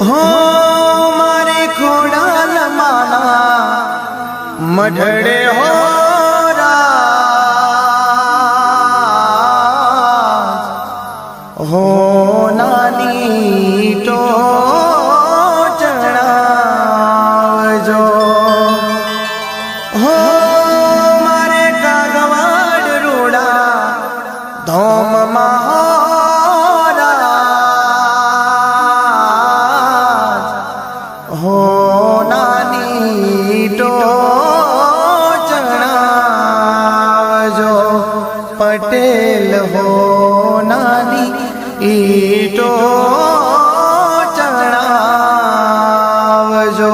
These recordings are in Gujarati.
हो मारे खोडाल माना मढड़े हो राज हो नानी टोचणावजो हो मारे कागवाड रूड़ा धोम हो नानी टोचणावजो पटेल हो नानी टोचणावजो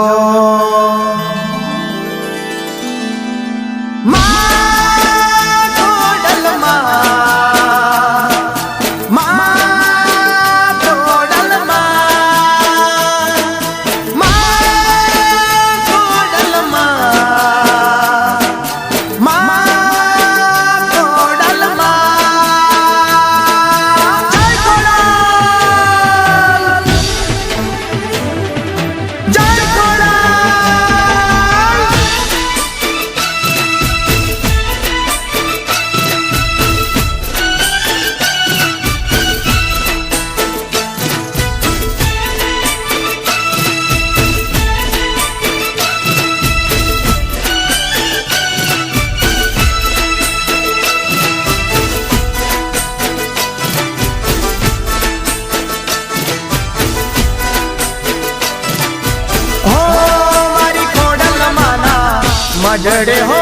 मढड़े हो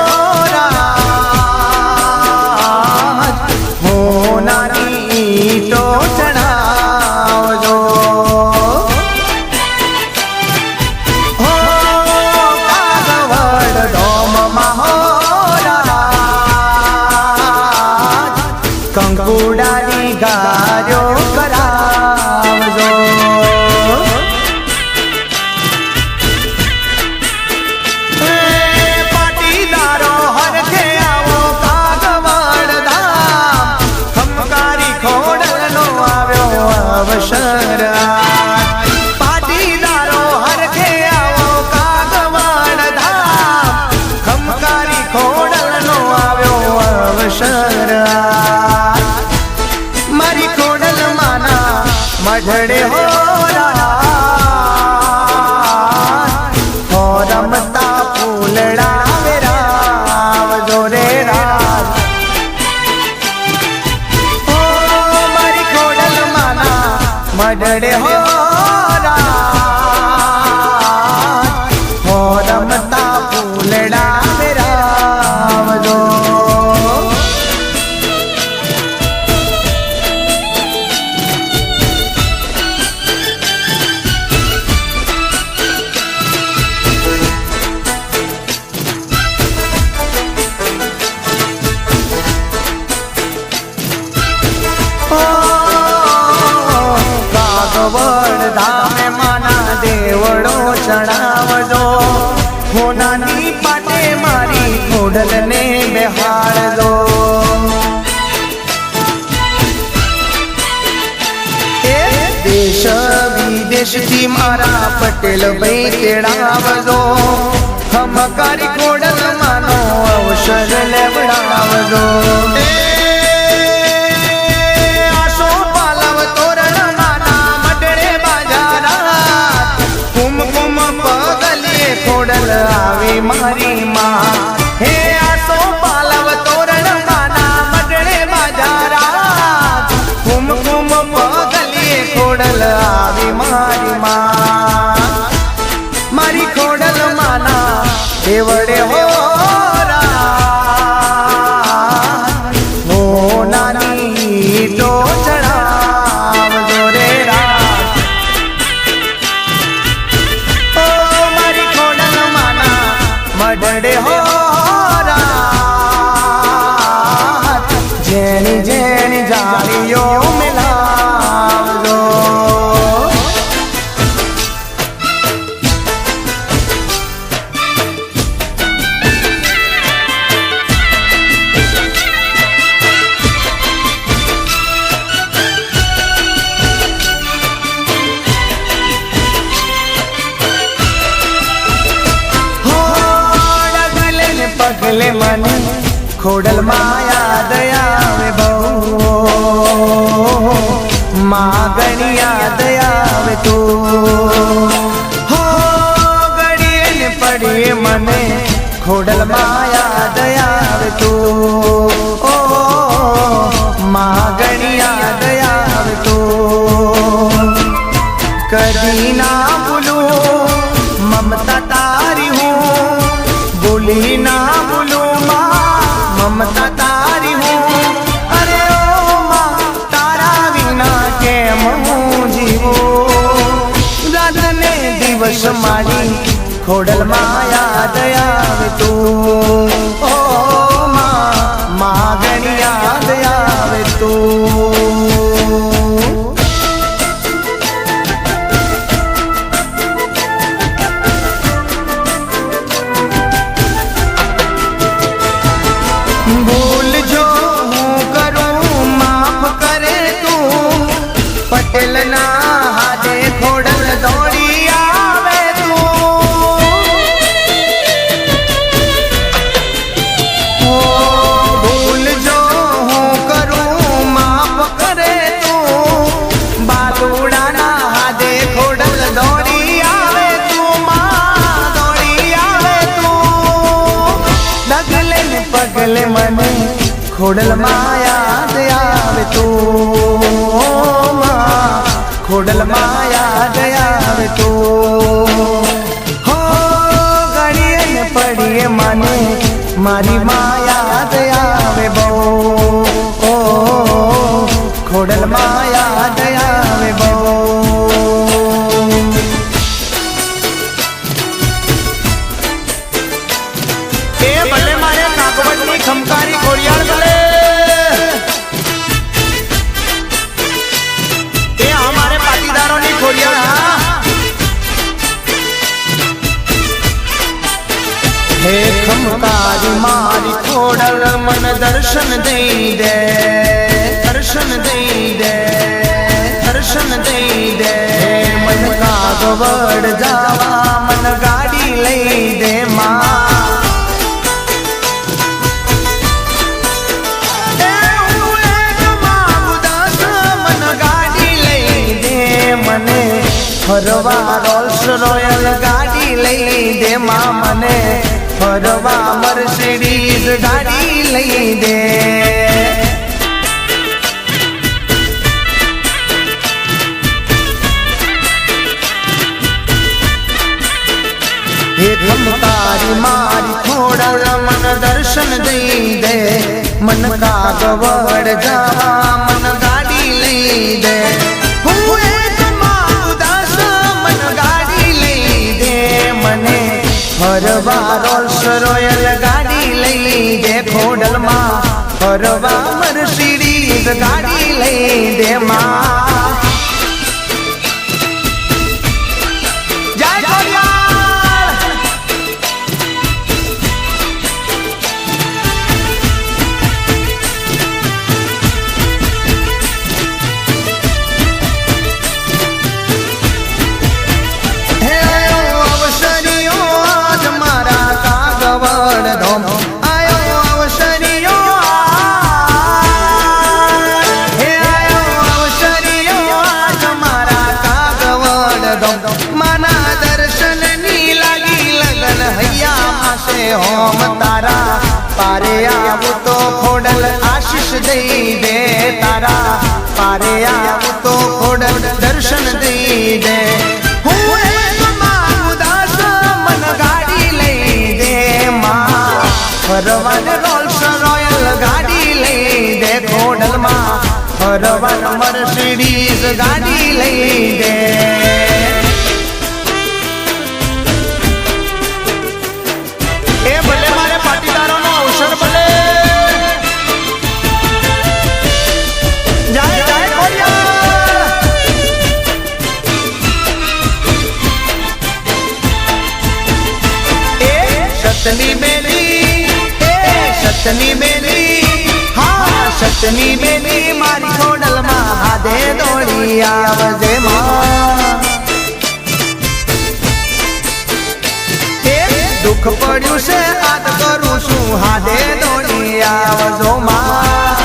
राज हो नानी टोचणावजो हो कागवड धोममा हो राज कंकुडानी गार्यो करावजो पाटीदारो हरखे आवो कागवाड धाम खमकारी खोडलनो आव्यो अवसर मारी खोडल माना मढड़े हो राज हो रमता फूलड़ा वेरावजो रे राज मढड़े हो राज हो रमता फूलड़ा वेरावजो कागवड धामे माना देवड़ो चढ़ावजो हो नानी पाटे मारी खोडल ने बेहाड़जो देश विदेश थी मारा पटेल भाई तेड़ावजो खमकारी खोडल मानो अवसर लेवड़ावजो खोडल आवे मारी माँ हे आसो पालव तोरण माना मढड़े बाजारा कुम कुम पगलिए खोडल आवे मारी माँ मारी खोडल माना देवड़े हो राज हो नानी टोचणावजो रे राज પગલે મને ખોડલ માયા દયા બહુ માગણી યાદ આવે તો હો ઘડીએ ને પડીએ મને ખોડલ માયા દયા તો ઓ માગણી યાદ આવે તો કદી ના ભૂલું મમતા તારી હું ભૂલી ના ભૂલું મમતા તારી હું અરે ઓ માં તારા વિના કેમ હું જીવું રાત ને દિવસ મારી ખોડલ માયા દયા તું ઓ માં માગણી યાદ આવે તું ભૂલ જો હું કરું માફ કરે તું પટેલ ના હાથે ખોડલ દોડી આવે તું ભૂલ જો હું કરું માફ કરે તું બાલુડા ના હાથે ખોડલ દોડી આવે તું માં દોડી આવે તું ડગલે ને પગલે મને ખોડલ માયા આવે તું ખોડલ માયા આવે તું હો ઘડીએ ને પડીએ મને મારી માયા આવે બહુ ઓ ખોડલ માયા આવે બહુ ખમકારી ખોડિયાર ભલે એ અમારે પાટીદારોની ખોડિયાર હે ખમકારી મારી ખોડલ મન દર્શન દઈ દે દર્શન દઈ દે દર્શન દઈ દે મન કાગવડ જાવા મન ગાડી લઈ દે માં ફરવા રોલ્સ રોયલ ગાડી લઈ દે માં મને ફરવા મર્સિડીઝ ગાડી લઈ દે હે ખમકારી મારી ખોડલ મન દર્શન દઈ દે મન કાગવડ જવા મન ગાડી લઈ દે ફરવા રોલ્સ રોયલ ગાડી લઈ દે ખોડલ માં ફરવા મર્સિડીઝ ગાડી લઈ દે માં જય ખોડિયાર હોમ તારા પારે આવું તો ખોડલ આશીષ દઈ દે તારા પારે આવું તો ખોડલ દર્શન દઈ દે ઉદાસ મન ગાડી લઈ દે માં ફરવાન રોલ્સ રોયલ ગાડી લઈ દે ખોડલ માં ફરવાન મર્સિડીઝ ગાડી લઈ દે એ ભલે મારે પાટીદારો નો અવસર ભલે જય જય ખોડિયાર એ સતની બેલી હા સતની બેલી મારી ખોડલ માં હાથે દોડી આવજે માં દુઃખ પડ્યું છે આદ કરું છું છું હાથે દોડી આવજો માં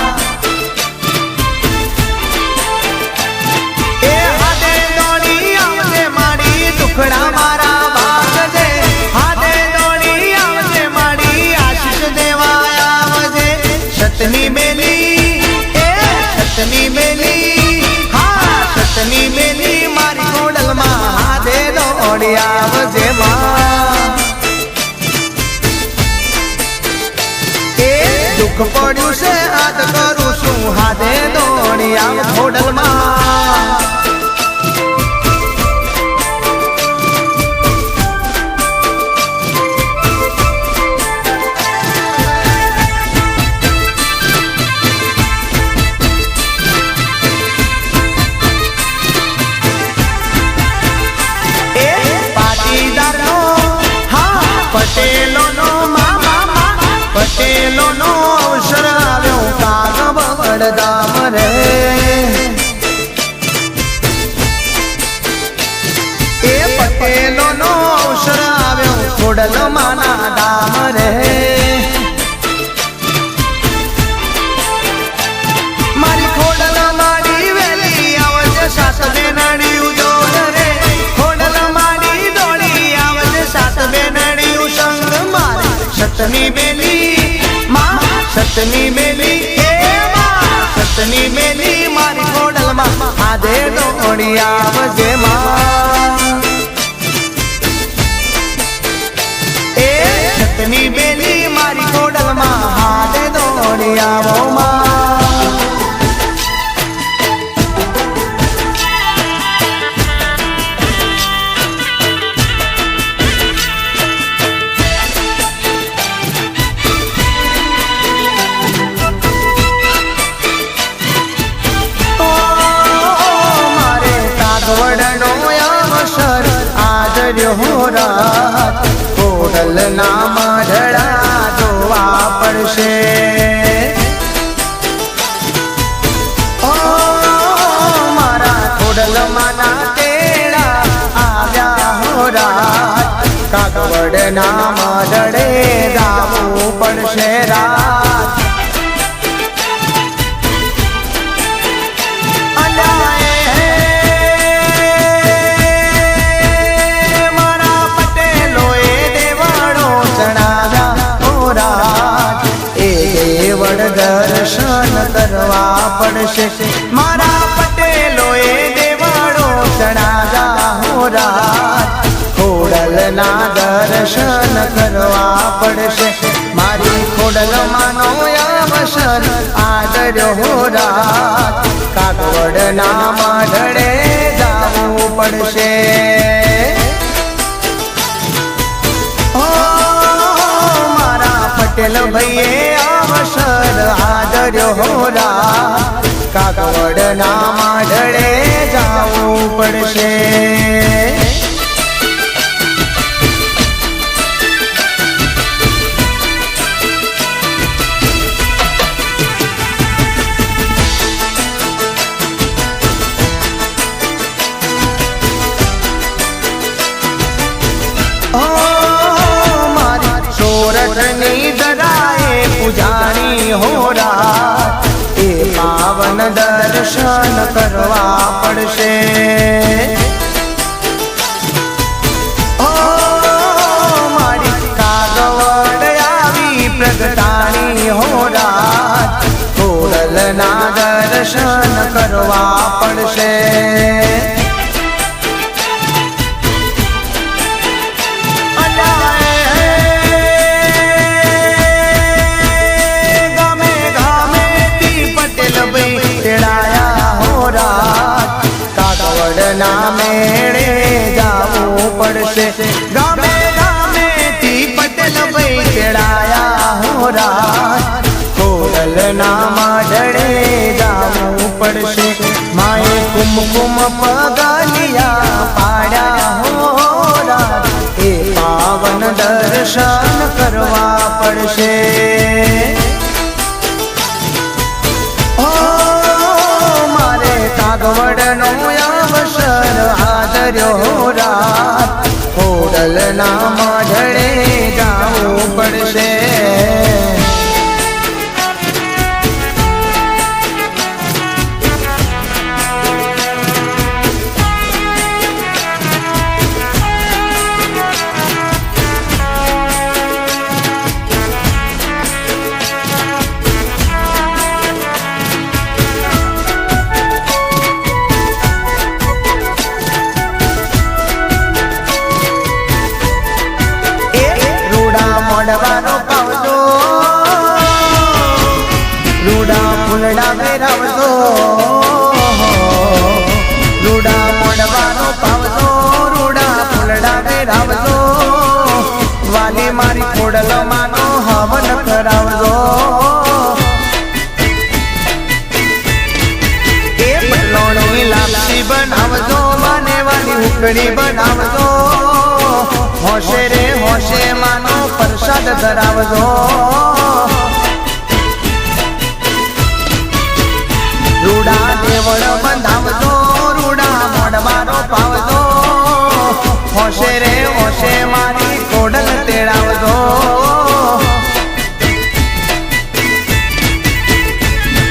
એ હાથે દોડી આવજે મારી દુખડા મારા ભાગજે હાથે દોડી આવજે મારી આશીષ દેવા આવજે સતની મેલી એ સતની મેલી હા સતની મેલી મારી ખોડલમાં હાથે દોડી આવજે માં દુઃખ પડ્યું છે હાથ કરું છું હાથે દોડી આવ ખોડલમાં પટેલોનો પટેલોનો અવસર આવ્યો કાગવડ ધામ રે એ પટેલોનો અવસર આવ્યો ખોડલમાના ધામ રે મારી ખોડલ મારી વેલી આવજે સાસ બેનડી ઉજોડ રે ખોડલ મારી દોડી આવજે સાસ બેનડી સંગ મારી સતની બેલી માં સતની બેલી એ માં સતની બેલી મારી ખોડલમાં હાથે દોડી આવજે માં એ સતની બેલી મારી ખોડલમાં હાથે દોડી આવો માં ખોડલ ના મઢડા જોવા પડશે ઓ મારા ખોડલ માના તેડા આવ્યા હો રાત કાગવડ ના મઢડે જાવું પડશે રાત દર્શન કરવા પડશે મારા પટેલોએ દેવાળો ચણાવ્યા હો રાત ખોડલના દર્શન કરવા પડશે મારી ખોડલમાંનો અવસર આદર્યો હો રાત કાગવડના મઢડે જાવું પડશે પટેલ ભાઈએ અવસર આદર્યો હો રાત કાગવડના મઢડે જાવું પડશે સોરઠની દરાએ પૂજાણી હો રાત એ પાવન દર્શન કરવા પડશે ઓ મારી કાગવડ આવી પ્રગટાણી હો રાત ખોડલના દર્શન કરવા પડશે ના મેળે જાવું પડશે ગામે ગામે થી પટેલ ભાઈ તેડાયા હો રાત ખોડલના મઢડે જાવું પડશે માએ કુમકુમ પગલિયા પાડ્યા હો રાત એ પાવન દર્શન કરવા પડશે કાગવડનો અવસર આદર્યો રાત ખોડલના મઢડે જાવું પડશે સુખડી બનાવજો હોશે રે હોશે માનો પ્રસાદ ધરાવજો રૂડા દેવળ બંધાવજો રૂડા મોડવારો પાવજો હોશે રે હોશે મારી કોડલ તેડાવજો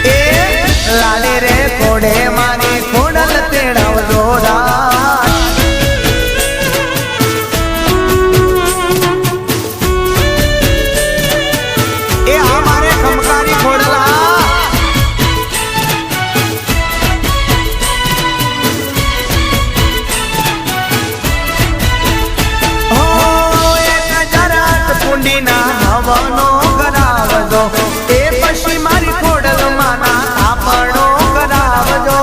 એ લાલે રે કોડે મારી કોડલ તેડાવજો એ આ મારે ખમકારી ખોડલા હવનો કરાવજો એ પછી મારી ખોડલ માના આપણો કરાવજો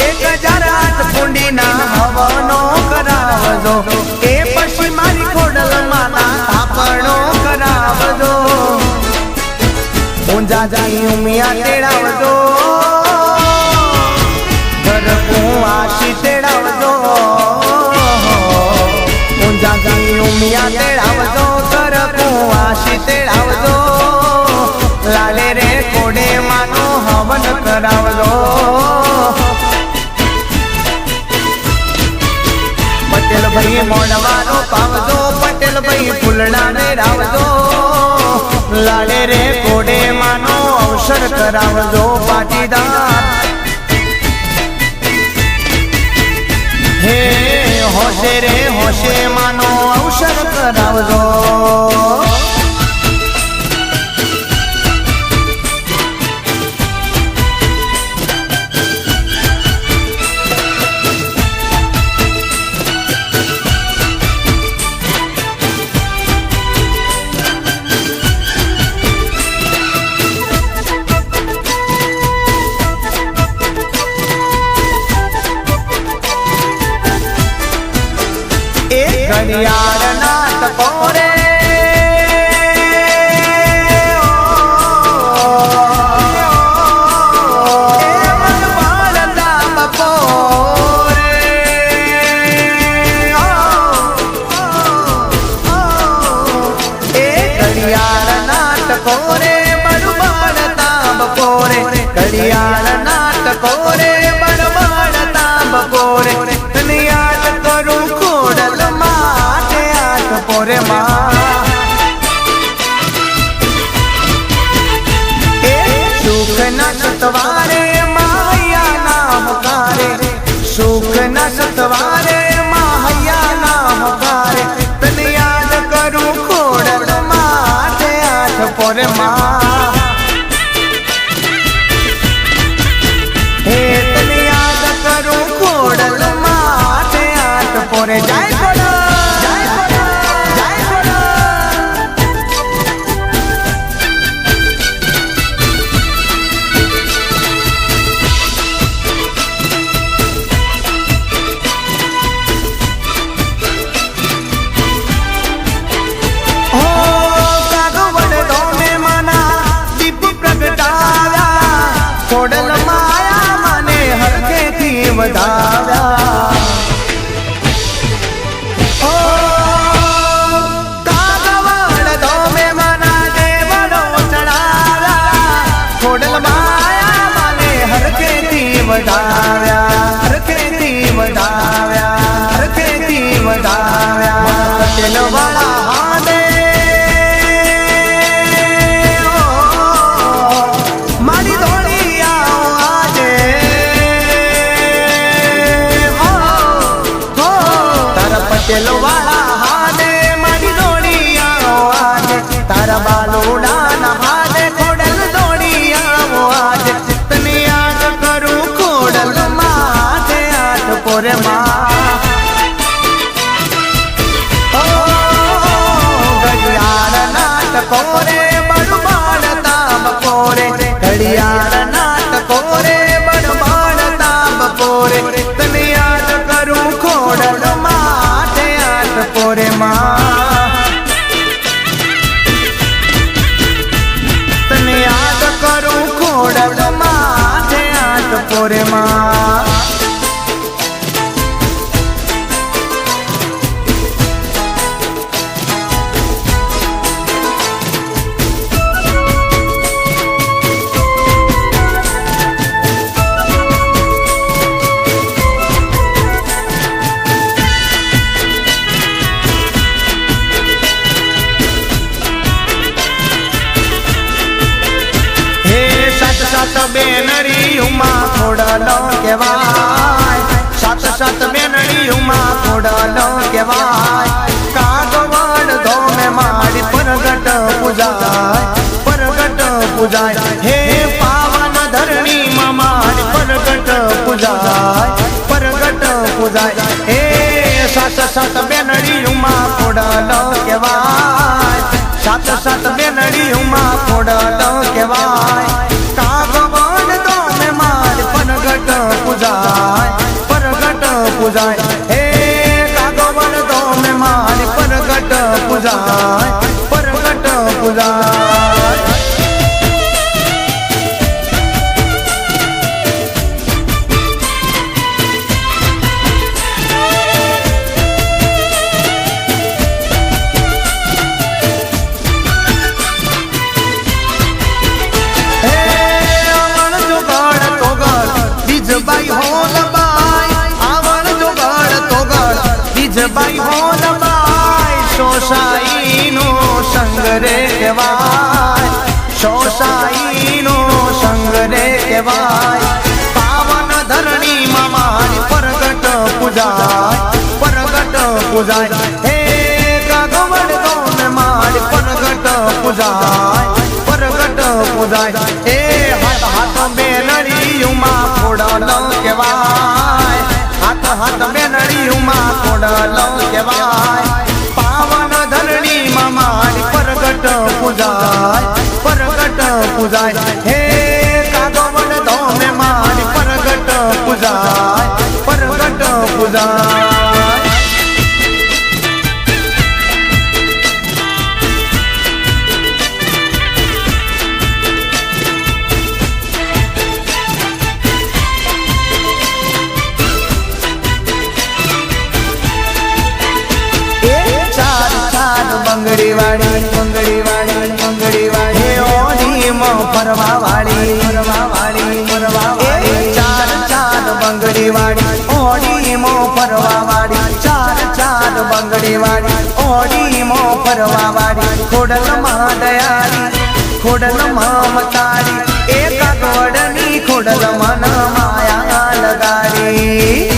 એક જરાત કુંડીના હવનો કરાવજો એ પછી મારી ખોડલ માના આપણો કરાવજો ઊંઝા જઈ ઉમિયા તેડાવજો ઘરકું આશી તેડાવજો ઉમિયા તેડાવજો કરકું આશી તેડાવજો લાલે રે કોડે માનો હવન કરાવજો પટેલ ભાઈ મોડવાનો પાવજો પટેલ ભાઈ ફૂલડા ને રાવજો લાલે રે કોડે માનો અવસર કરાવજો પાટીદાર હે હોશે રે હોશે માનો અવસર કરાવજો ઘડિયાળ નાથ પોરે ઘડિયાળ નાથ પોરે બરબાડ તાંબ પોરે તને યાદ કરું ખોડલ માટે આઠ પોરે માં એ સુખ ના સતવારે માયા નામ કારે સુખ ના સતવારે માયા નામ કારે તને યાદ કરું ખોડલ માટે આઠ પોરે માં પોરે જાય પોરે જાય પોરે જાય પોરે ઓ કાગવડ ડોમે માના દીપ પ્રગટાવ્યા ખોડલ માયા મને હરખેથી વધાવ્યા પટેલ વાળા હાડે મારી ધોળી આજે તારા પટેલ વાળા હાડે મારી ધોળી આજે તારા બાલુડા ના હાડે ખોડલ ધોળી આજે તને યાદ કરું ખોડલ માથે આઠ પોરે માં સાત બેનડીયુમાં ખોડલો કહેવાય, સાત સાત બેનડીયુમાં ખોડલો કહેવાય. કાગવડ ધોમે મારી પરગટ પૂજાય, પરગટ પૂજાય. હે પાવન ધરણીમાં મારી પરગટ પૂજાય, પરગટ પૂજાય. હે સાત સાત બેનડીયુમાં ખોડલો કહેવાય, સાત સાત બેનડીયુમાં ખોડલો કહેવાય. કાગવડ ધોમે મારી પરગટ પૂજાય, પરગટ પૂજાય. હે કાગવડ ધોમે મારી પરગટ પૂજાય, પરગટ પૂજાય. બાઈ હોલબાઈ સોસાઈનો સંગ રે કહેવાય, સોસાઈનો સંગ રે કહેવાય. પાવન ધરણીમાં મારી પરગટ પૂજાય, પરગટ પૂજાય. હે કાગવડ ધોમે મારી પરગટ પૂજાય, પરગટ પૂજાય. હે હાથ હાથ બેનડીયુમાં ખોડલો કહેવાય, હાથ હાથ બેનડીયુમાં ખોડલો કહેવાય. પાવન ધરણીમાં મારી પરગટ પૂજાય, પરગટ પૂજાય. હે કાગવડ ધોમે મારી પરગટ પૂજાય, પરગટ પૂજાય. બંગડી વાળી, બંગડી વાળી, બંગડી વાળી. ઓઢીમાં ફરવા વાળી, ફરવા વાળી, ફરવા વાળી. ચાર ચાર બંગડી વાળી, ઓઢીમાં ફરવા વાળી. ચાર ચાર બંગડી વાળી, ઓઢીમાં ફરવા વાળી. ખોડલમાં દયાળી, ખોડલમાં મતાળી. એ કાગવડની ખોડલમાં માયા લગાડી.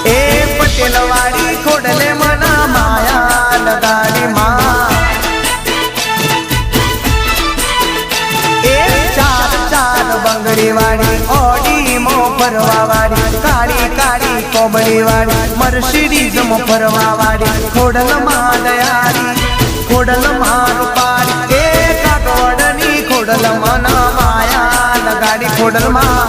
એ પટેલવાળી ખોડલે મના માયા લગાડી માં. એ ચાર ચાર બંગડી વાળી, ઓડીમો ફરવા વાળી. કાળી કાળી કોબળી વાળી, મર્સિડીઝ મો ફરવા વાળી. ખોડલમાં દયાળી, ખોડલમાં રૂપાળી. એ કાગવડની ખોડલ મના માયા લગાડી. ખોડલમાં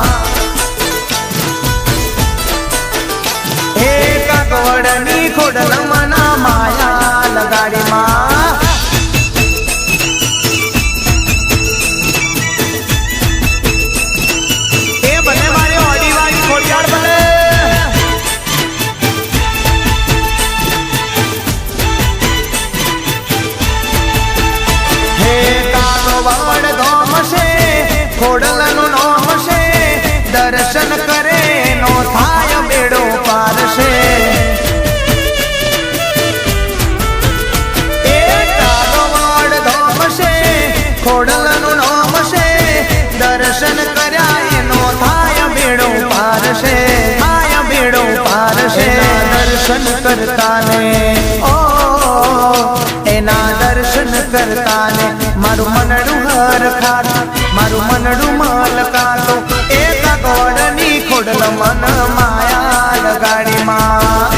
કાગવડની ખોડલ મના માયા લગાડી માં. એ ભલે મારી ઓડી વાળી ખોડિયાર ભલે. હે કાગવડ ધોમ છે, ખોડલનું નોમ છે. દર્શન કરે નો થાય બેડો પાર છે. એ કાગવડ ધોમ છે, ખોડલનું નામ છે. દર્શન કર્યા એનો થાય બેડો પાર છે, થાય બેડો પાર છે. દર્શન કરતા ને ઓ એના દર્શન કરતા ને મારું મનડું હર ખાતું, મારું મનડું મલકાતું. એ કાગવડની ખોડલ મન માયા લગાડી માં.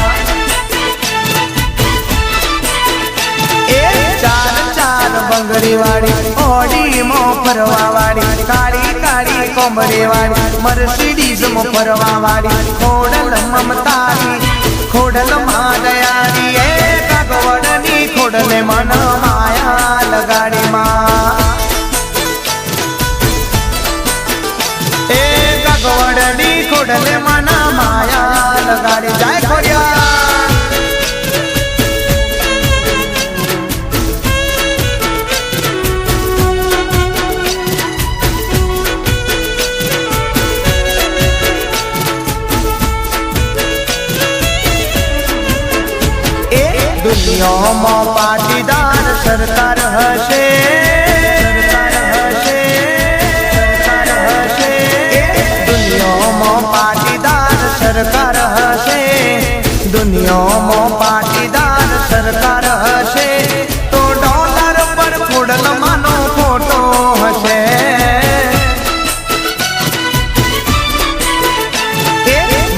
એ ચાર ચાર બંગડી વાળી, ઓડીમો ફરવા વાળી. કાળી કાળી કોમળી વાળી, મર્સિડીઝ મો ફરવા વાળી. ખોડલ મમતાની, ખોડલ માં દયાળી. એ કાગવડની ખોડલે મન માયા લગાડી માં. એ કાગવડની ખોડલે મન માયા લગાડી. જય ખોડિયાર. દુનિયામાં પાટીદાર સરકાર હશે, દુનિયામાં પાટીદાર સરકાર હશે તો ડોલર પર ખોડલમાંનો ફોટો હશે.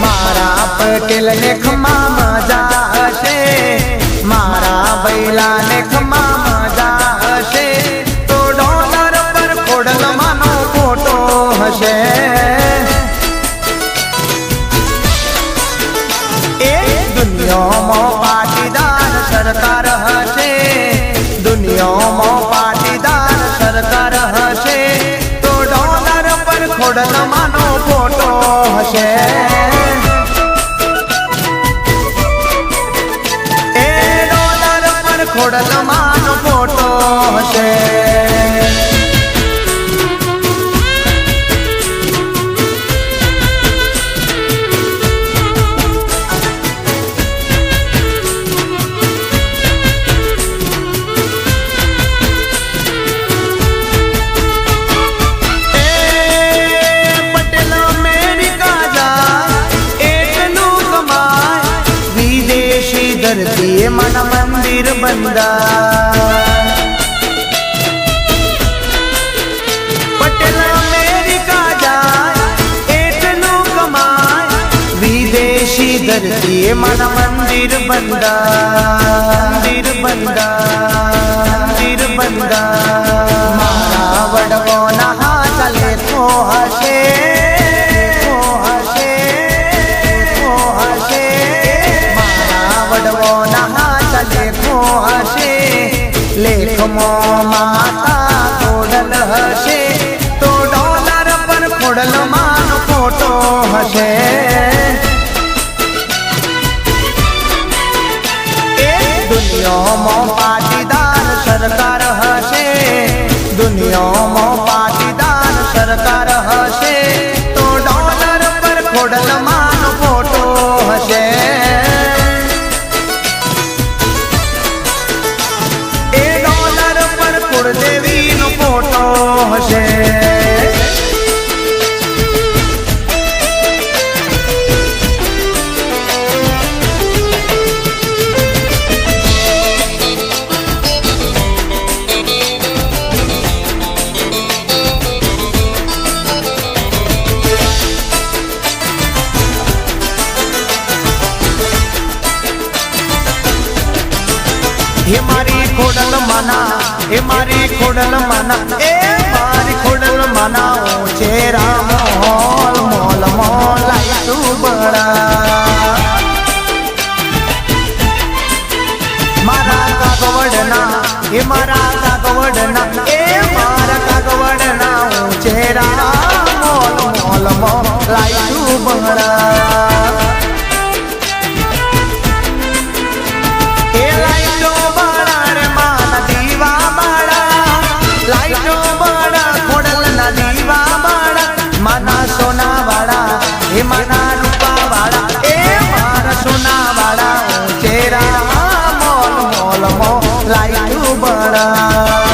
મારા પટેલને ખમા મજા હશે, મારા બૈલાને ખમા મજા હશે તો ડોલર પર ખોડલમાંનો ફોટો હશે. દુનિયામાં પાટીદાર સરકાર હશે, દુનિયામાં પાટીદાર સરકાર હશે તો ડોલર પર ખોડલમાંનો ફોટો હશે. એ ડોલર પર ખોડલમાંનો ફોટો હશે. ધરતી મન મંદિર બંધા, પટેલ અમેરિકા જાય એટલું કમાય, વિદેશી ધરતી મન મંદિર બંધા, મંદિર બંધા, મંદિર બંધા. મારા વડવાના હાથ લેખો હશે, લેખમાં માતા ખોડલ હશે તો ડોલર પર ખોડલમાંનો ફોટો હશે. એ દુનિયામાં પાટીદાર સરકાર હશે, દુનિયામાં પાટીદાર સરકાર હશે તો ડોલર પર ખોડલમાંનો ફોટો હશે. દેવીનો ફોટો હશે. એ મારી ખોડલ માના, એ મારી ખોડલ માના, એ મારી ખોડલ માના છે રામ મોલ મોલ મોલ લાઈટું બળા. મારા કાગવડના, એ મારા કાગવડના, એ મારા કાગવડના છે રામ મોલ મોલ મોલ લાઈટું બળા. માના સોના વાળા, એ માના રૂપા વાળા, એ મારા સોના વાળા ચેરા મોલ મોલ મોલ લાઈટું બળા.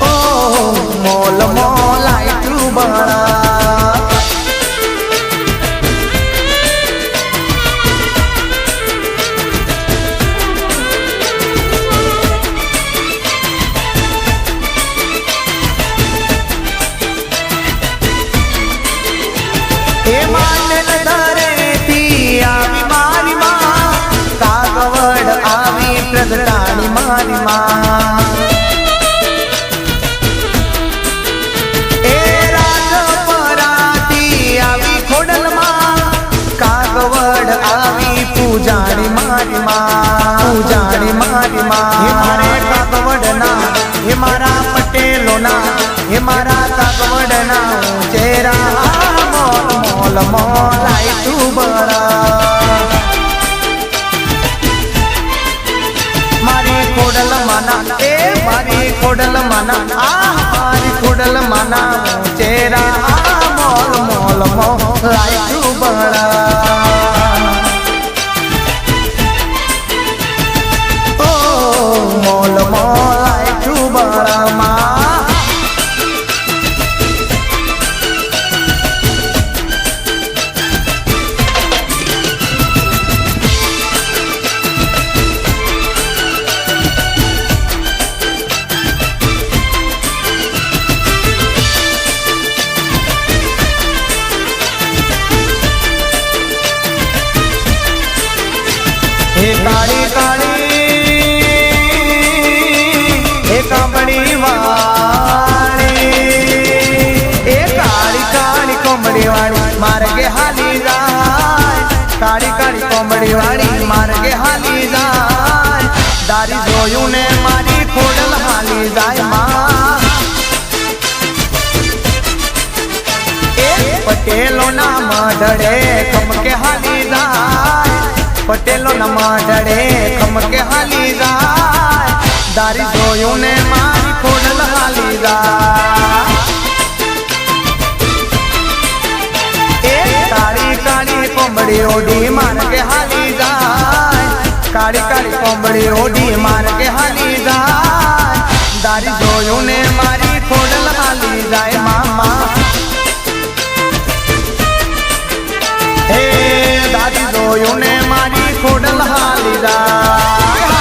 ઓ મોલ મોલ લાઈટું બળા. પ્રગટાણી મારી માં, એ રાજપરાથી આવી ખોડલમાં, કાગવડ આવી પૂજાણી મારી માં, પૂજાણી મારી માં. હે મારે કાગવડના, હે મારા પટેલોના, હે મારા કાગવડના ચેરા મોલ મોલ મોલ લાઈટું બળા. ખોડલ માના, એ મારી ખોડલ માના, આ મારી ખોડલ માના ચેરા મોલ મોલ મોલ લાઈટું બળા. ઓ મોલ મોલ લાઈટું બળા. જોયું ને મારી ખોડલ હાલી જાય માં પટેલો ના મઢડે ખમકે હાલી જાય પટેલો ના મઢડે ખમકે હાલી જાય દારી જોયું ને મારી ખોડલ હાલી જાય કાળી કાળી કોમડી ઓડી માર્ગે હાલી જાય કાળી કાળી કોમડી ઓડી માર્ગે હાલી જાય દારી જોયું ને મારી ખોડલ હાલી જાય મામા હે દાદી જોયું ને મારી ખોડલ હાલી જાય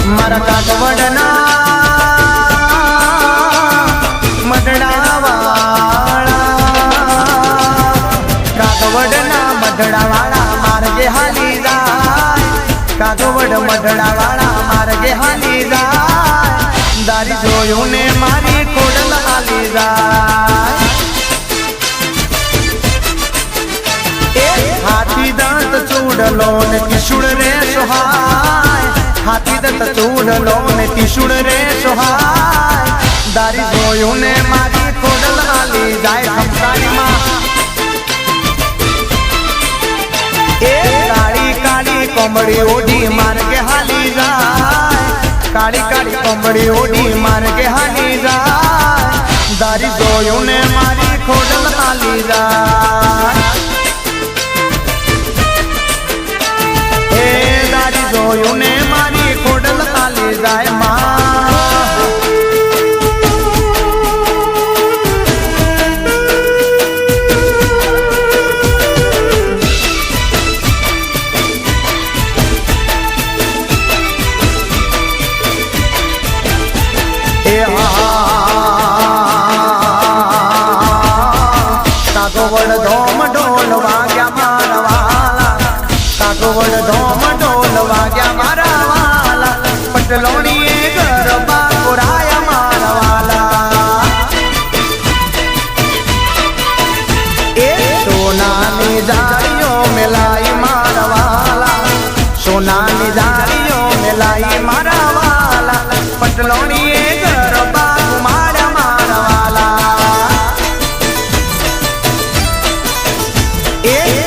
મારા કાગવડના મઢડાવાળા માર્ગે હાલી જાય કાગવડ મઢડાવાળા માર્ગે હાલી જાય દારી જોયું ને મારી ખોડલ હાલી જાય હાથી દાંત ચૂડલો ને કિશુડ રે સોહાય હાથી દાંત ચૂડલો ને કિશુડ રે સોહાય દારી જોયું ને મારી ખોડલ હાલી જાય ખમકારીમાં કાળી કાળી કોમડી ઓડી માર્ગે હાલી જાય કાળી કાળી કોમડી ઓડી માર્ગે હાલી જાય દારી જોયું ને મારી ખોડલ હાલી જાય એ દારી જોયું ને મારી ખોડલ હાલી જાય માં કાગવડ ધોમ ઢોલ વાગ્યા મારા વાલા કાગવડ ધોમ ઢોલ વાગ્યા મારા વાલા પટલોણી ગરબા કોરાયા મારા વાલા એ સોનાની જાળીઓ મેલાઈ મારા વાલા સોનાની જાળીઓ મેલાઈ મારા વાલા પટલોણી ગરબા કુમારા મારા વાલા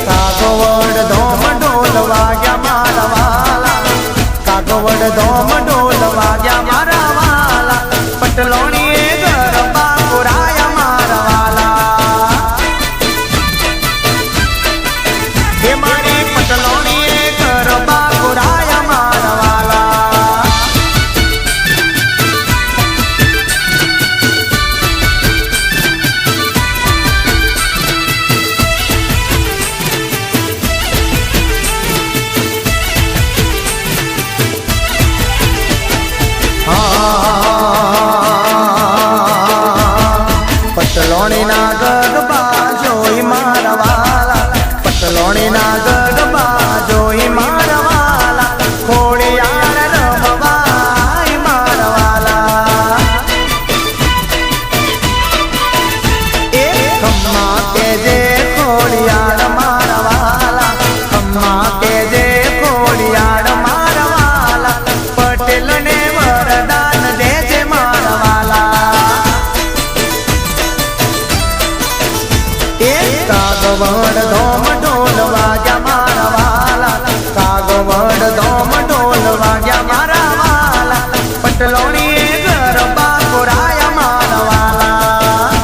કાગવડ ધોમ ઢોલ વાગ્યા મારા વાલા કાગવડ ધોમ ઢોલ વાગ્યા મારા વાલા પટલોણી ગરબા કોરાયા મારા વાલા હે મારી પટલોણી ગરબા કોરાયા મારા વાલા પટલોણી ના ગરબા જોઈ મારા વાલા પટલોણી ના ગરબા જોઈ મારા વાલા ખોડિયાર રમવાય મારા વાલા એ ખમ્મા કે જે ખોડિયાર મારા વાલા ખમ્મા કે જે ખોડિયાર મારા વાલા પટેલ ને વરદાન દેજે મારા વાલા કાગવડ ધોમ ઢોલ વાગ્યા મારા વાલા કાગવડ ધોમ ઢોલ વાગ્યા મારા વાલા પટલોણી ગરબા કોરાયા મારા વાલા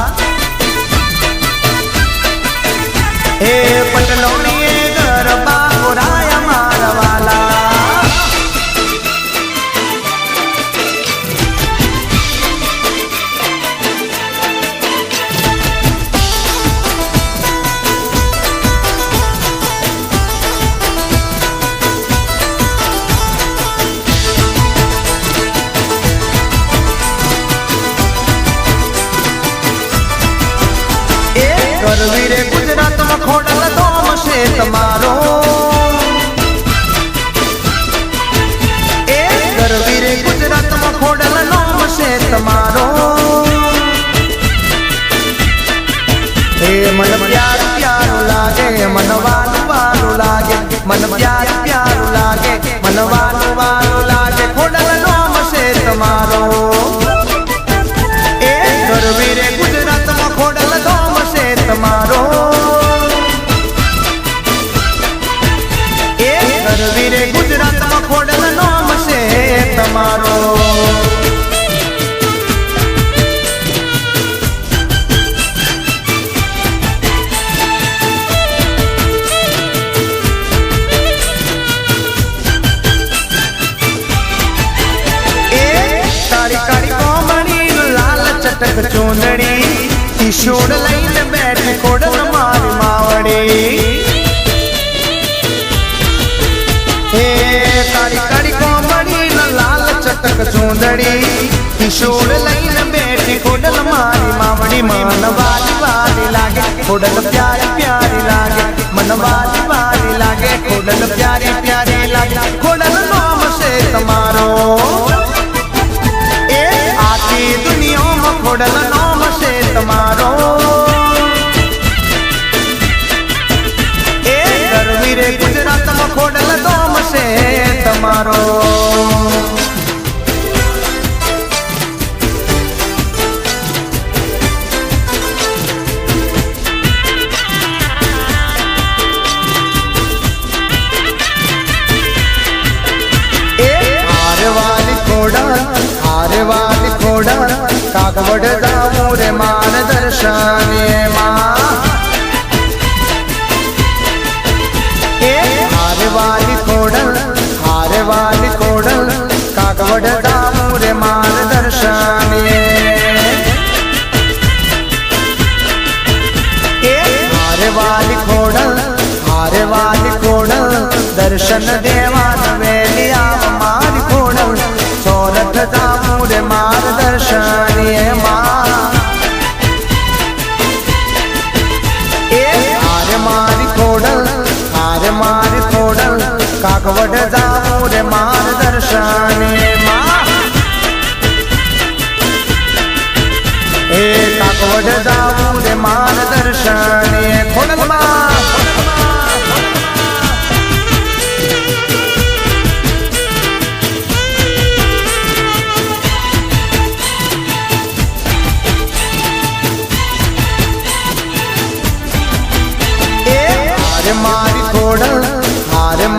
એ પટલોણી ગરબા કોરાયા મારા વાલા કરવી રે ગુજરાતમાં ખોડલ ધોમ છે તમારો એ કરવી રે ત્રિશૂળ લઈને બેઠી ખોડલ મારી માવડી હે કાળી કાળી કોમળી લાલ ચટક ચૂંદડી ત્રિશૂળ લઈને બેઠી ખોડલ મારી માવડી મન વાલી વાલી લાગે ખોડલ પ્યારી પ્યારી લાગે મન વાલી વાલી લાગે ખોડલ પ્યારી પ્યારી લાગે ખોડલ નામ છે તમારો એ આખી દુનિયામાં ખોડલ નામ છે તમારો એ ગરવી રે ગુજરાતમાં ખોડલ નામ છે તમારો વાલી ખોડલ કાગવડ જાવું રે માન દર્શને માં એ હારે વાલી ખોડલ કાગવડ જાવું રે માન દર્શને એ હારે વાલી ખોડલ દર્શન દેવાન વેલી આવ મારી ખોડલ સોરઠ જાવું રે માર દર્શનીય માં એ હારે મારી ખોડલ કાગવડ જાવું રે માર દર્શનીય માં એ કાગવડ જાવું રે માર દર્શનીય ખોડલ માં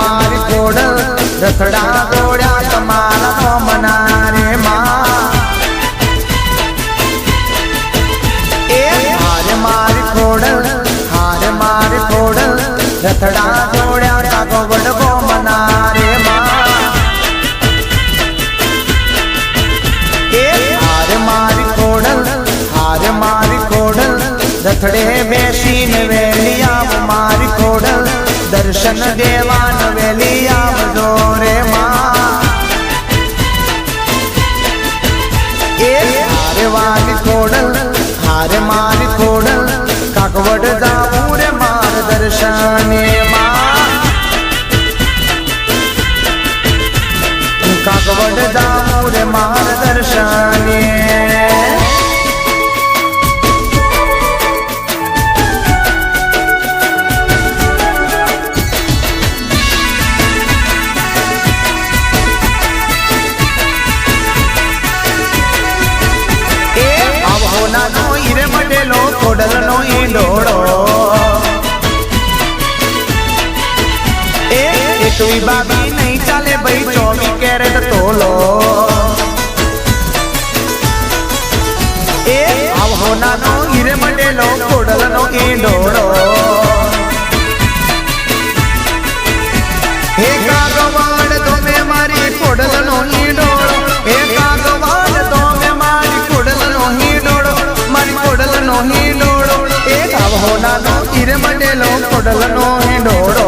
મારી ખોડલ રથડા દોડ્યા તમારા મના રે માં એ મારી ખોડલ રથડા દોડ્યા કાગવડ મના રે માં એ મારી ખોડલ રથડે બેસીને વેલી આવ મારી ખોડલ દર્શન દેવાન વેલી આવજો રે માં એ હારે મારી ખોડલ કાગવડ જાવું રે માર દર્શને માં કાગવડ જાવું રે માર દર્શને ખોડલ નો ઈંડોળો એ એકવી બાબી નહીં ચાલે ભાઈ 24 કેરેટ તોલો એ આવો નાનો હીરે મંડેલો ખોડલ નો ઈંડોળો હે કાગવાડ તો મે મારી ખોડલ નો ઈંડોળો હે કાગવાડ તો મે મારી ખોડલ નો ઈંડોળો મારી ખોડલ નો હિંડોળો એક આવો નાનો હીરે મંડેલો ખોડલ નો હિંડોળો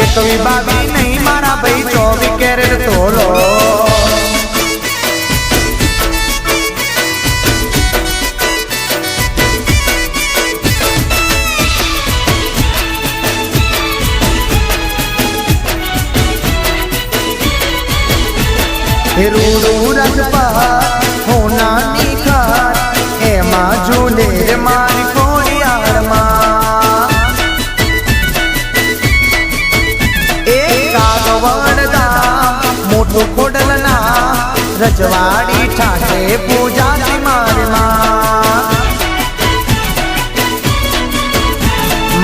એકવી બાબી નહીં મારા ભાઈ 24 કેરેટ તોલો રૂડું રજપા હોનાની ખાર એમાં ઝૂલે રે મારી ખોડિયારમાં એ કાગવડદા મોટું ખોડલના રજવાડી ઠાઠે પૂજાથી મારમાં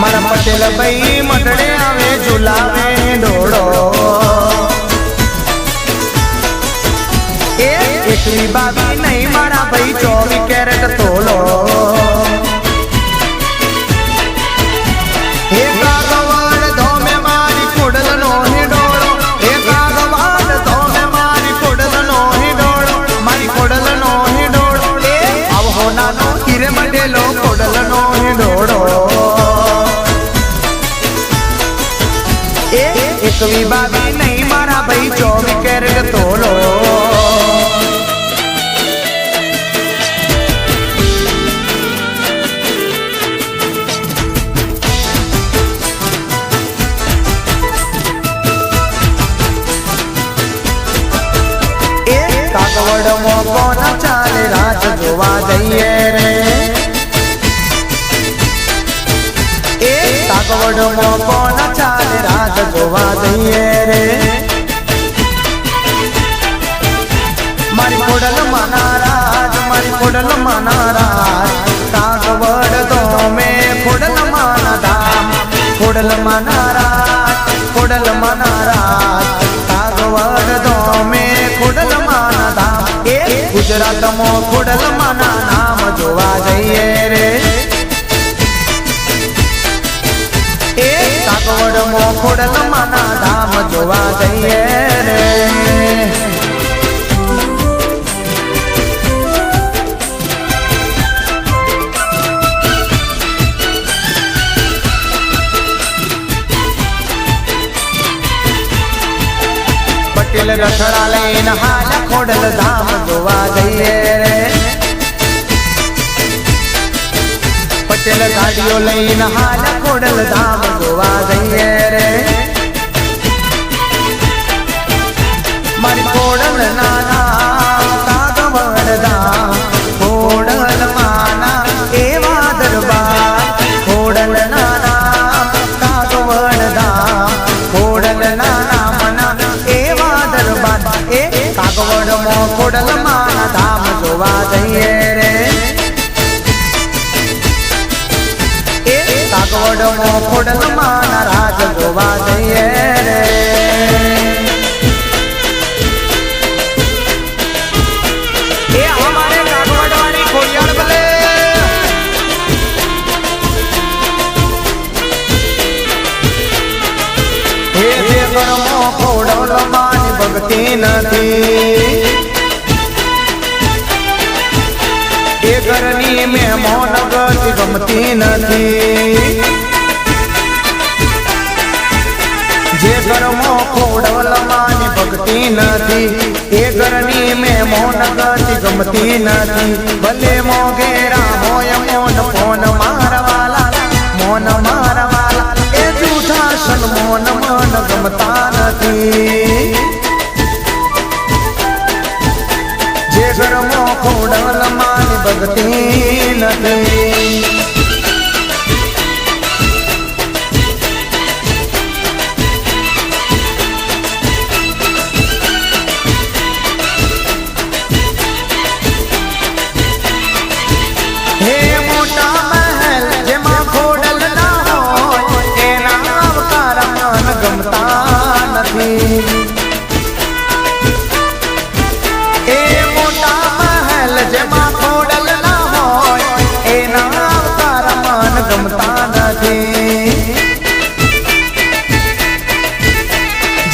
મારા પટેલ ભાઈ મંડળે આવે ઝુલાવે ડોળો એકલી બાબી નહીં મારા ભાઈ 24 કેરેટ તોલો હે કાગવાડ ધોમે મારી ખોડલ નો હિંડોળો હે કાગવાડ ધોમે મારી ખોડલ નો હિંડોળો મારી ખોડલ એકવી બાવી નહીં મારા ભાઈ 24 કેરેટ તોલો કાગવડમાં કોણ ચાલે રાત જોવા જઈએ રે એ કાગવડમાં કોણ ચાલે રાત જોવા જઈએ રે મારી ખોડલ માનારાજ મારી ખોડલ માનારાજ કાગવડ તો મેં ખોડલ માના ધામ ખોડલ માનારાજ ખોડલ માનારાજ કાગવડ તો મેં ખોડલ માના ધામ એ ગુજરાતમાં ખોડલ માના નામ જોવા જઈએ રે એ કાગવડમાં ખોડલ માના ધામ જોવા જઈએ રે પટેલ રથડા લઈને હાલ ખોડલ ધામ જોવા જઈએ રે પટેલ ગાડીઓ લઈને હાલ ખોડલ ધામ જોવા જઈએ રે મારી ખોડલ નાના કાગવડ ધામ ખોડલ માના એવા દરબાર ખોડલ નાના કાગવડ ધામ ખોડલ નાના મના એવા દરબાર એ કાગવડમાં ખોડલ માના ધામ જોવા જઈએ રે એ કાગવડમાં ખોડલ માના રાજ જોવા જઈએ રે એ અમારે કાગવડવાળી ખોડિયાર ભલે હે જે કર્મો ખોડલ માની ભક્તિ નથી એ ઘરની મહેમાન ગતિ ગમતી નથી જે ઘરમાં ખોડલ માની ભક્તિ નથી એ ઘરની મહેમાન ગતિ ગમતી નથી ભલે મોગેરા હોય મોન ફોન મારવાલા મોન મારવાલા એ જૂઠા સલમોન મન ગમતા નથી જે ઘરમાં ખોડલ માની ભક્તિ નથી હે મોટા મહેલ જેમાં ખોડલ ના હોય એના આવકાર મન ગમતા નથી એ મોટા મહેલ જેમાં ખોડલ ના હોય એના આવકાર મન ગમતા નથી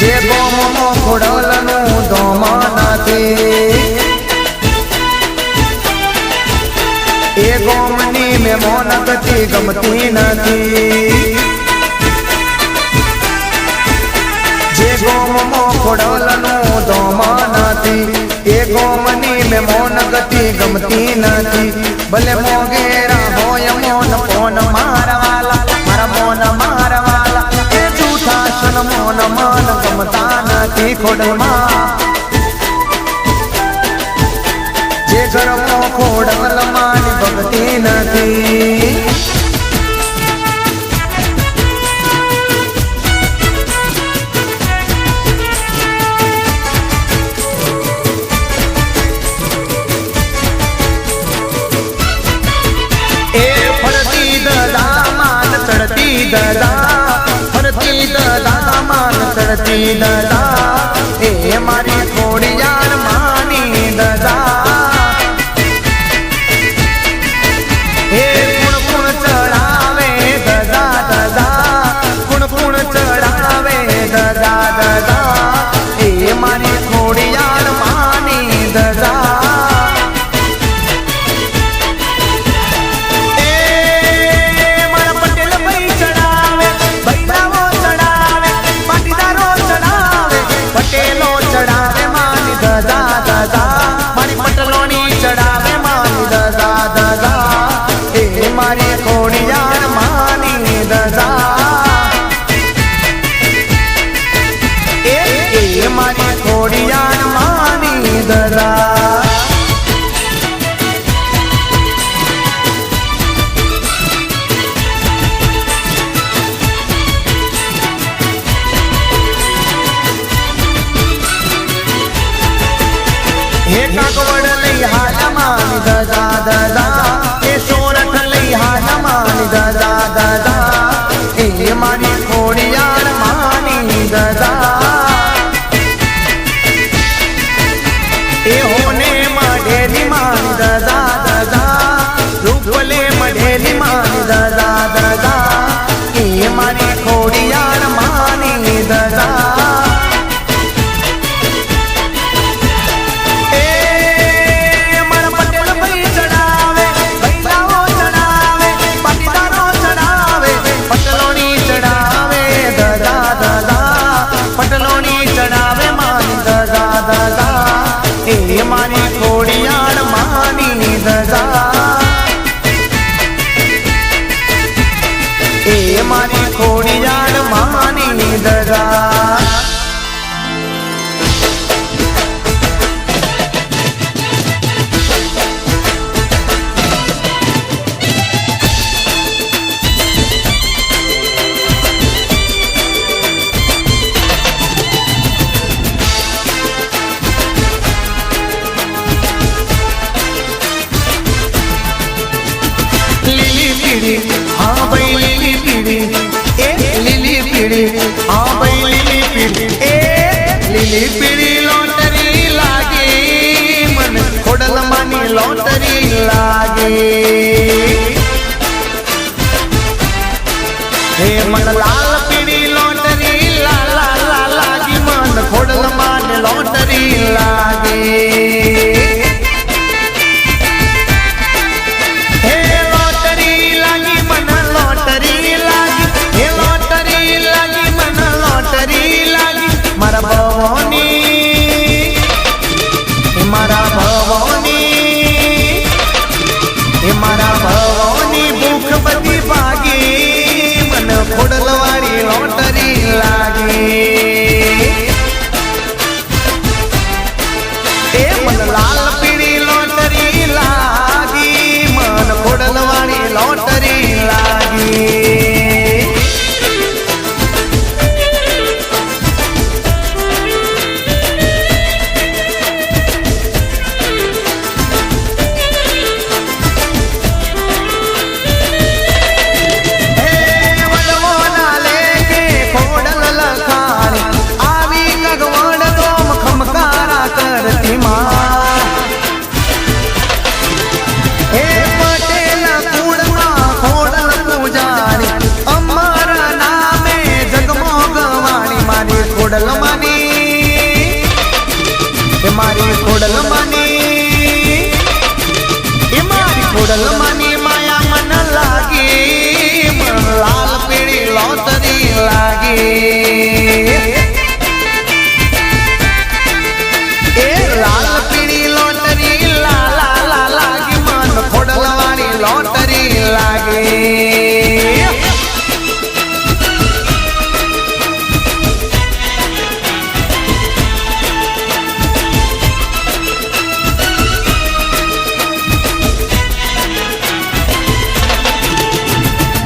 જે ગોમમાં ખોડલનું ધોમ નથી એ ગોમની મહેમાન ગતિ ગમતી નથી જે ગોમમાં ખોડલનું ધોમ નથી એ ગોમની મહેમાન ગતિ ગમતી નથી ભલે મોગેરા હોય મોન ફોન મારવાલા મારા મોન મારવાલા એ જૂઠા સલમોન મન ગમતા નથી ખોડલમાં જે ઘરમાં ખોડલ માની ભક્તિ નથી એ ફરતી દદા માન ચડતી દદા ફરતી દદા માન ચડતી દદા એ મારી ખોડિયાર માની દદા હે કુણ કુણ ચડાવે દદા દદા કુણ કુણ ચડાવે દદા દદા એ મારી ખોડિયાર માની દદા એ મારા પટેલ ભાઈ ચડાવે ભાઈલાઓ ચડાવે પાટીદારો પીળી હા ભાઈ લીલી પીળી એ લીલી પીળી લોટરી લાગી મને ખોડલમાંની લોટરી લાગી હે મન લાલ પીળી લોટરી લાગી મન ખોડલમાંની લોટરી લાગી મારા ભવોની ભૂખ બધી ભાગી મને ખોડલવાળી લોટરી લાગી એ મને લાલ પીળી લોટરી લાગી મને ખોડલવાળી લોટરી લાગી મારી ખોડલમાંની માયા મન લાગી મન લાલ પીળી લોટરી લાગી એ લાલ પીળી લોટરી લાગી મન ખોડલવાળી લોટરી લાગી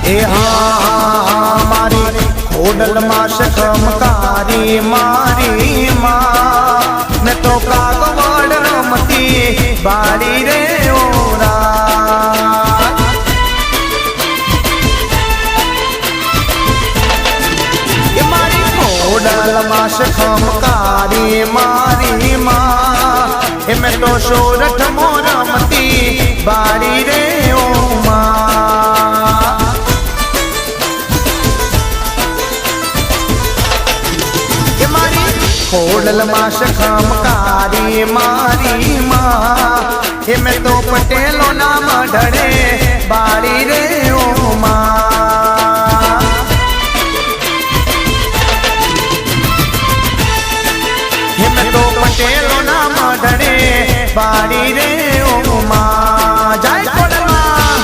એ હા મારી ખોડલમાં શકમકારી મારી માં મેં તો કાગવડ રમતી બાળી રે ઓરા એ મારી ખોડલમાં શકમકારી મારી માં એ મેં તો સોરઠમો રમતી બાળી રે ઓમાં ખોડલમાં શકમકારી મારી માં એ મેં તો પટેલો નામ ઢળે બાળી રે ઓમાં એ મેં તો પટેલો નામ ઢળે બાળી રે ઓમાં જય ખોડલમાં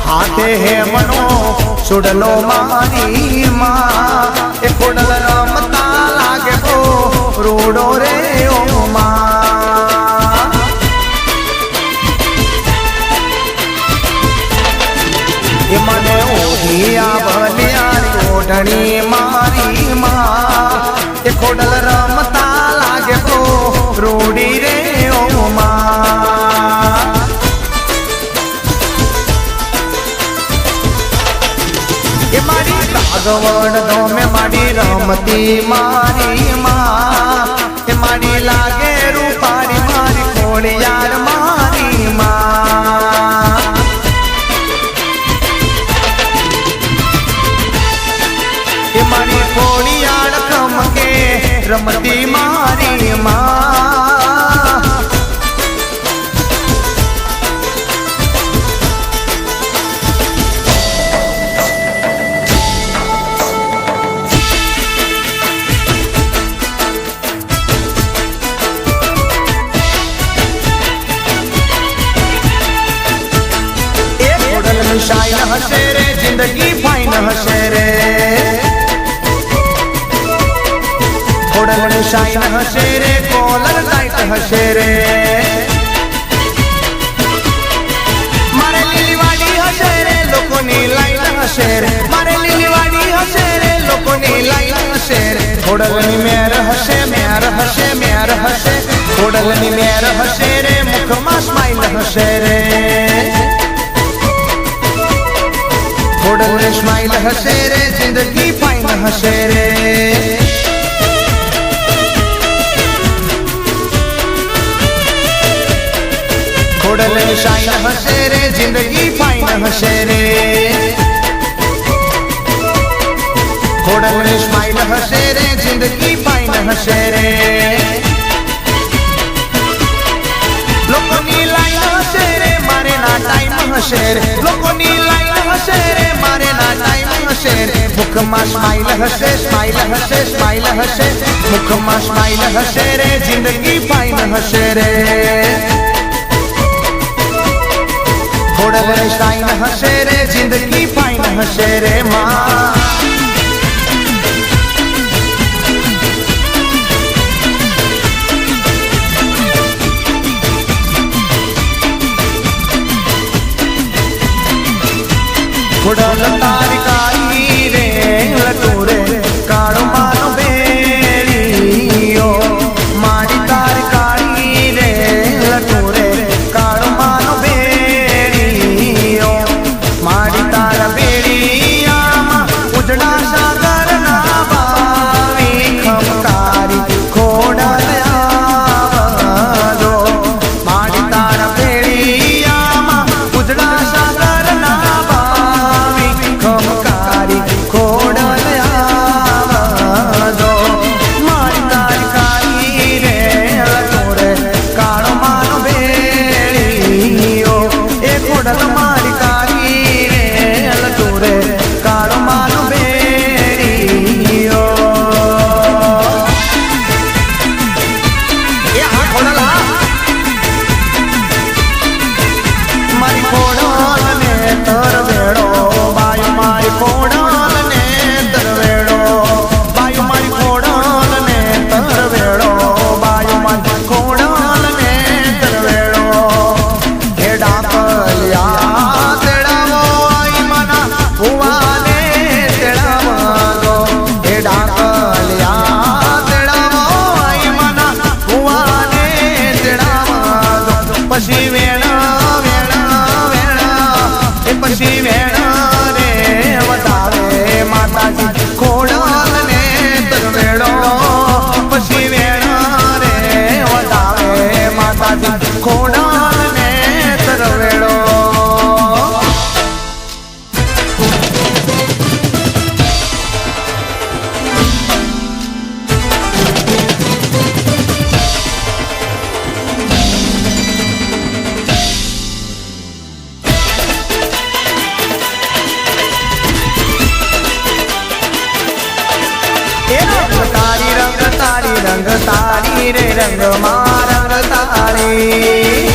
હાથે હે મનો સુડલો મારી માં એ ખોડલ રમતા લાગે તો રૂડો રે ઓ માં એ મને ઓઢી આવલિયાની ઓઢણી મારી માં એ ખોડલ રમતા લાગે તો રૂડી રે ઓ માં એ મારી કાગવડ ધોમે મારી રમતી મારી માં એ મારી લાગે રૂપારી મારી ખોડિયાર મારી માં એ મારી ખોડિયાર ખમકે રમતી મારી માં શાઈન હશે રે જિંદગી ફાઈન હશે રે ખોડલની શાઈન હશે રે કોલર ટાઈટ હશે રે મારે લીલીવાડી હશે રે લોકોની લાઈન હશે રે મારે લીલીવાડી હશે રે લોકોની લાઈન હશે ખોડલની મેર હશે મેર હશે મેર હશે ખોડલની મેર હશે રે મુખમાં સ્માઈલ હશે રે ખોડલની સ્માઈલ હશે રે જિંદગી ફાઇન હશે રે ખોડલની શાઈન હશે રે જિંદગી ફાઇન હશે રે ખોડલની સ્માઈલ હશે રે જિંદગી ફાઇન હશે રે લોકોની લાઈન હશે રે મારે ના ટાઈમ હશે રે લોકોની લાઈન હશે રે મારે ના ટાઈમ હશે રે મુખમાં સ્માઈલ હશે સ્માઈલ હશે સ્માઈલ હશે મુખમાં સ્માઈલ હશે રે જિંદગી ફાઇન હશે રે ખોડલની શાઈન હશે રે જિંદગી ફાઇન હશે રે માં ખોડલ તારી કાળી રે લટુ રે કાળો માનો બેડીયો મારી તારી કાળી રે લટુ રે કાળો માનો બેડીયો મારી તારા બેડિયામાં ઉજળા સાગર ના બાવી ખમકારી ખોડલ આવજો મારી તારા બેડિયામાં ઉજળા સાગર ના ખમકારી ખોડલ આવજો મારી તારી કાળી રે લટુ રે કાળો માનો બેડીયો એ ખોડલ મારી કાળી રે લટુ રે કાળો માનો બેડીયો એ હા ખોડલ હા મારી ખોડલ ને તરવેડો બાયો મારી ખોડલ ને તરવેડો બાયો મારી ખોડલ ને તરવેડો બાયો મારી ખોડલ ને તરવેડો હે ડાકલિયા તેડાવો આઈ મના ભુવાને તેડાવજો હે ડાકલિયા તેડાવો આઈ મના ભુવાને તેડાવજો પછી વેણા વેણા વેણા એ પછી વેણા રે વધાવે માતાજી ખોડલ ને તરવેડો પછી વેણા રે વધાવે માતાજી ખોડલ ને તરવેડો રંગ તારી રે રંગ માં રંગ તારી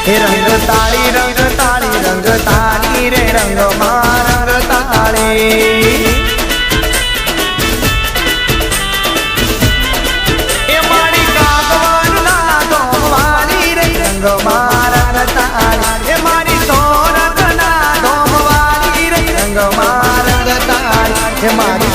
હે રંગ તારી રે રંગ માં રંગ તારી એ મારી કાગવાન ના ધોમવાળી રે રંગ માં રંગ તારી એ મારી સોરઠ ના ધોમવાળી રે રંગ માં રંગ તારી મારી